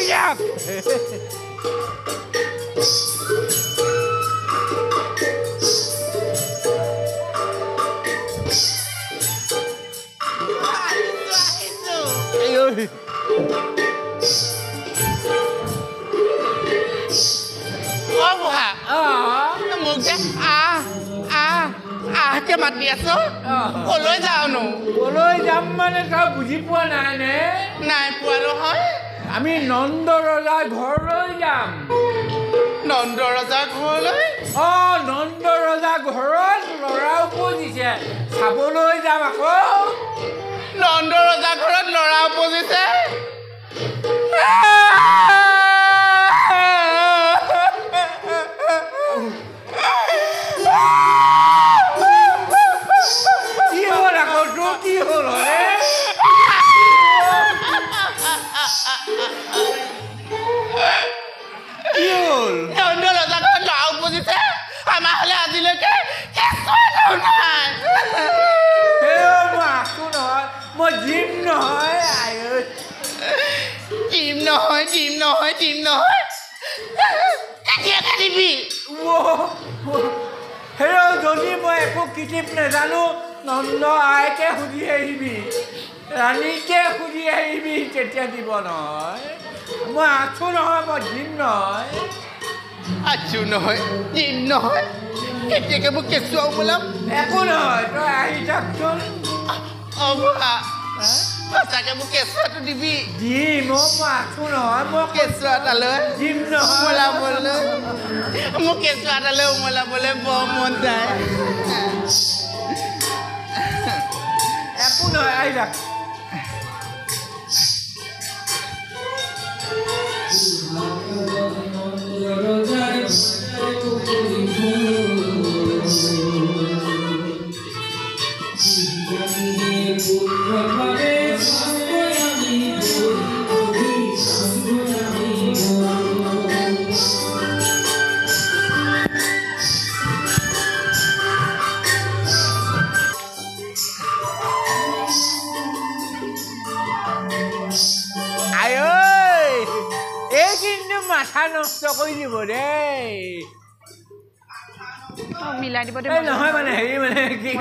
যাওক আহকে মাতি আছ কলৈ যাওনো কলৈ যাম মানে তই বুজি পোৱা নাই নে নাই পোৱা নহয় আমি নন্দ ৰজাৰ ঘৰলৈ যাম নন্দ ৰজাৰ ঘৰলৈ নন্দ ৰজাৰ ঘৰত ল'ৰা উপজিছে চাবলৈ যাম আকৌ নন্দ ৰজাৰ ঘৰত ল'ৰা উপজিছে কি হল নন্দ ৰজাৰ ঘৰত ল'ৰা উপজিছে আমাৰ হলে আজিলৈকে মই জিম নহয় যদি মই একো কিটিপ নাজানো নন্দ আইকে সুধি আহিবি ৰাণীকে সুধি আহিবি তেতিয়া দিব নহয় মই আছো নহয় মই জিম নহয় জিম নহয় কেতিয়াকে মোক কেঁচুৱাও বোলাম একো নহয় তই আহি থাকচোন সঁচাকে মোক কেঁচুৱাটো দিবি দিম মই আছো নহয় মই কেঁচুৱা এটালৈ জিম নহয় উমলাবলৈ মোক কেঁচুৱা এটালৈ উমলাবলৈ বৰ মন যায় একো নহয় আহি থাক মাথা নষ্ট কৰি দিব দেই মিলাই দিব নহয় মানে হেৰি মানে কি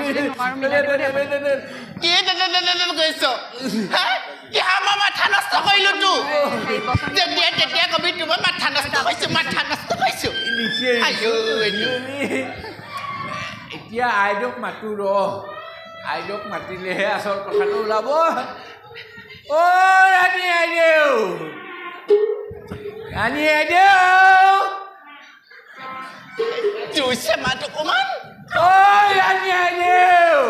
মাথা নষ্ট কৰিলো তো তেতিয়া কবি তোমাৰ মাথা নষ্ট কৰিছো এতিয়া আইদেউক মাতো আইদেউক মাতিলেহে আচল কথাটো ওলাব ৰাণী আইদেউ ৰাণী আইদেউ জুইছে মাতো অকমান ৰাণী আইদেউ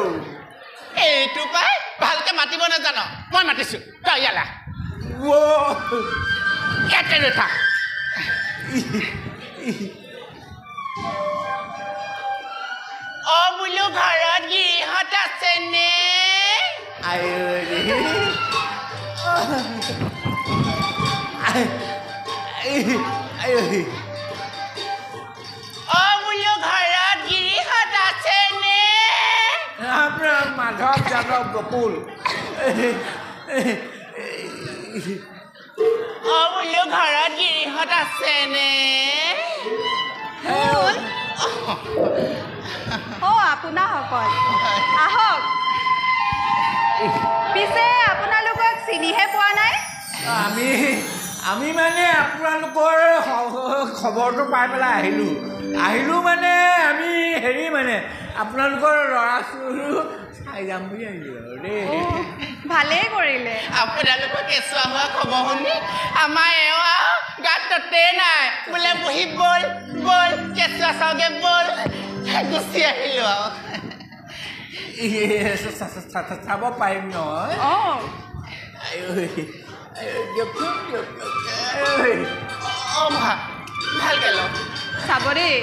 এইটো পাই ভালকে মাতিব নাজানো মই মাতিছো তই ইয়ালা ইয়াতে ৰৈ থাক বোলো ঘৰত গিৰিহঁত আছেনে বোলো ঘৰত গিৰিহঁত আছেনে আপোনাৰ মাধৱ যাদৱ গকুল বোলো ঘৰত গিৰিহঁত আছেনে আপোনাসকল আহক পিছে আপোনালোকক চিনিহে পোৱা নাই আমি মানে আপোনালোকৰ খবৰটো পাই পেলাই আহিলোঁ মানে আমি হেৰি মানে আপোনালোকৰ ল'ৰা ছোৱালী চাই যাম বুলি আহিলোঁ আৰু দেই ভালেই কৰিলে আপোনালোকৰ কেঁচুৱা হোৱা খবৰ শুনি আমাৰ এওঁ গাত ততে নাই বোলে বহি বল কেঁচুৱা চাওঁগে বল গুচি আহিলোঁ আৰু চাব পাৰিম নহয় ভালকে লওক চাব দেই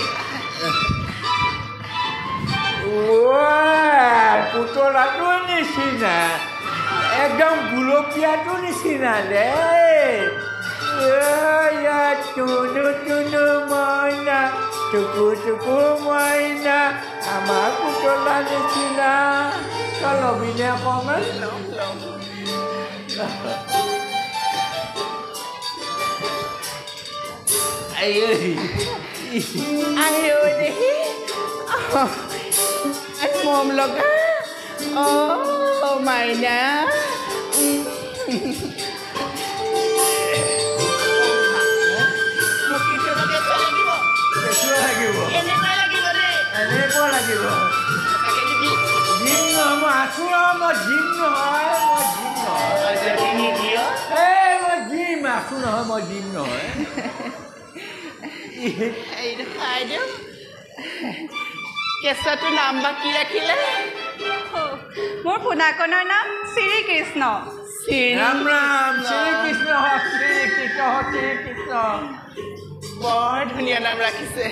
পুতলাটো নিচিনা একদম গুলপীয়াটো নিচিনা দেই টুনু মইনা টুকু মইনা আমাৰ পুতলা নিচিনা তই লবিনে অকণমান আইও দেহি মম লগা মাইনা এনেকুৱা লাগিব জিম নহয় মই আছোঁ মই জিম নহয় মই জিম আছোঁ নহয় মই জিম নহয় কেঁচাটোৰ নাম বা কি ৰাখিলে মোৰ পোনাকণৰ নাম শ্ৰীকৃষ্ণ ৰাম ৰাম শ্ৰীকৃষ্ণ শ্ৰীকৃষ্ণ বৰ ধুনীয়া নাম ৰাখিছে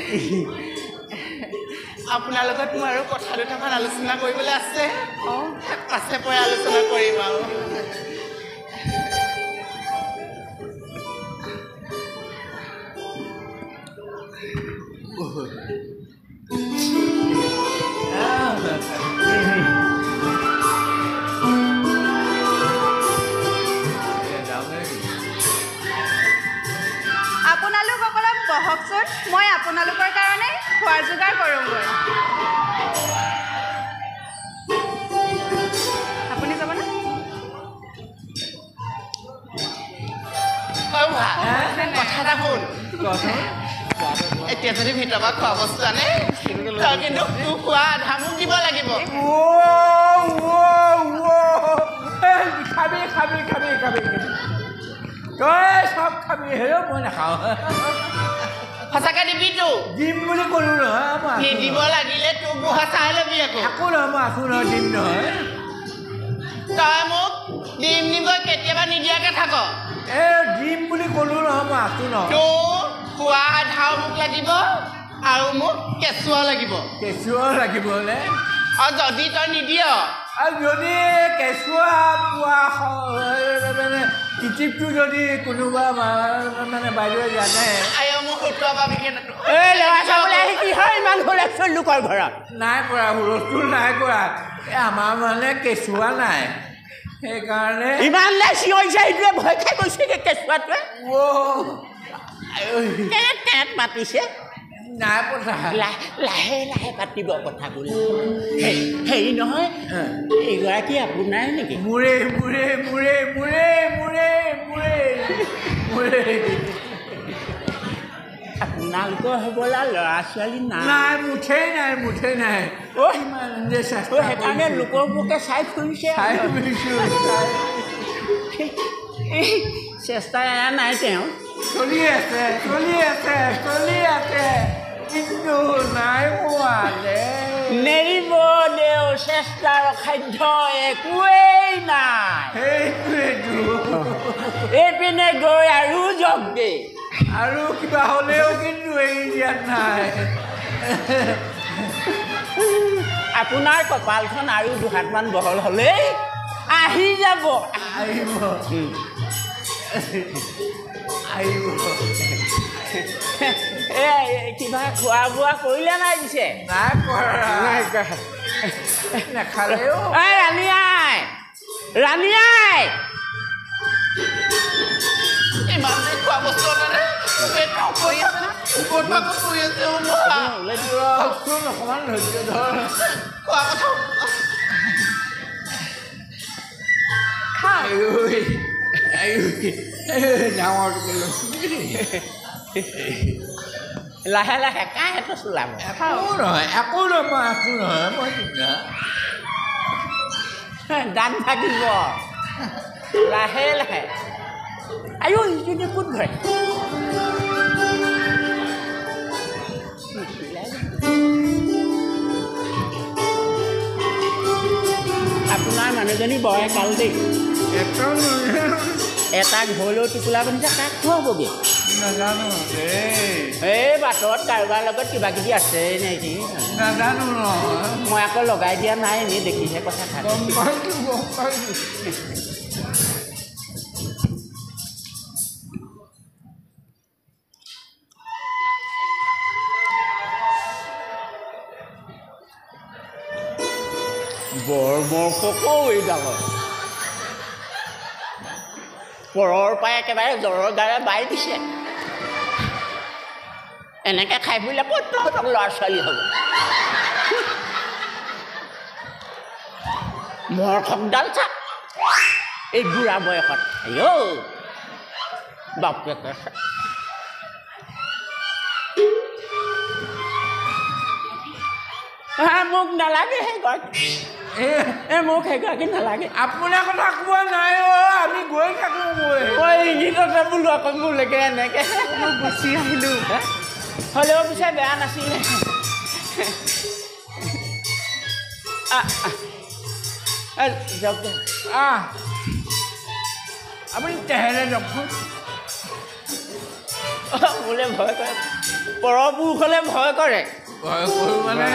আপোনাৰ লগত মোৰ আৰু কথা দুটামান আলোচনা কৰিবলৈ আছে পাছে পৰে আলোচনা কৰিম আৰু আপোনালোক অলপ বহকচোন মই আপোনালোকৰ কাৰণে খোৱাৰ যোগাৰ কৰোঁগৈ আপুনি যাবনে কথা এটা শুন এতিয়া যদি ভিতৰৰ পৰা খোৱা বস্তু আনে তই কিন্তু তোৰ খোৱা আধা মোক দিব লাগিব খাবি তই চব খাবি হেৰৌ মই নাখাওঁ সঁচাকে দিবিতো দিম বুলি ক'লো নহয় নিদিব লাগিলে তোক বুঢ়া চাই ল'বি আকৌ একো নহয় মই আছোঁ নহয় দিম নহয় তই মোক দিম নিব কেতিয়াবা নিদিয়াকে থাক দিম বুলি ক'লো নহয় মই আছোঁ নহয় তোৰ খোৱা আধাও মোক লাগিব আৰু মোক কেঁচুৱা লাগিব লাগিবনে আৰু যদি তই নিদিয় আৰু যদি কেঁচুৱা পোৱা মানে কিটিপটো যদি কোনোবা মানে বাইদেৱে জানে মোক সুতুৱা পাবি ইমান হুলস্থুল লোকৰ ঘৰত নাই কৰা হুলস্থুল নাই কৰা আমাৰ মানে কেঁচুৱা নাই সেইকাৰণে ইমান চিঞৰিছে সেইটোৱে ভয় খাই গৈছে কেঁচুৱাটোৱে মাতিছে নাই পতা লাহে লাহে পাতিব কথাবোৰ হেৰি নহয় এইগৰাকী আপোনাৰ নেকি মোৰে আপোনালোকৰ হ'বলা ল'ৰা ছোৱালী নাই মুঠেই নাই সেইকাৰণে লোকৰ পোকে চাই ফুৰিছে চেষ্টা এৰা নাই তেওঁ চলি আছে কিন্তু নাই হোৱা নেৰিব দেও চেষ্টাৰ খাদ্য একোৱেই নাই সেইটোৱেতো এইপিনে গৈ আৰু জগ দে আৰু কিবা হ'লেও কিন্তু এৰি দিয়া নাই আপোনাৰ কপালখন আৰু দুহাতমান বহল হ'লেই আহি যাব আহিব কিবা খোৱা বোৱা কৰিলে নাই পিছে নাই কৰা নাখালেও ৰাণী আই ইমান খোৱা বস্তু অকণমান ধৈৰ্য ধৰ খোৱা কথা ডাঙৰটোকে লাহে লাহে কাঁহেতো চোলাব একো নহয় মই আছোঁ নহয় মই দাম থাকিব লাহে লাহে আয়ো ইজনী কোন ধৰে আপোনাৰ মানুহজনী বৰ কাল দেই এটা ঘৰলৈ টোপোলা বান্ধিছে কাক খুৱাবগৈ নাজানো এই বাটত কাৰোবাৰ লগত কিবা কিবি আছে নেকি নাজানো নহয় মই আকৌ লগাই দিয়া নাই এনেই দেখিহে কথা খাই বৰ মৰকো এইডালত পৰৰ পৰাই একেবাৰে জ্বৰৰ গাৰে বাই দিছে এনেকৈ খাই ফুৰিলে ক'ত তহঁতক ল'ৰা ছোৱালী হ'ব মৰখকডাল চাক এই বুঢ়া বয়সত আইঅ' বাপেকে চাক মোক নালাগে সেইগৰাকী মোক সেইগৰাকী নালাগে আপোনাৰ কথা কোৱা নাই আমি গৈ থাকোঁ ঐ গীততে বোলো আকৌ মোলৈকে এনেকৈ মই গুচি আহিলোঁ হ'লেও পিছে বেয়া নাছিলে যাওক দে আপুনি তেহেৰে যাওকচোন মোলৈ ভয় কৰে পৰপুৰুষলৈ ভয় কৰে ভয় কৰোঁ মানে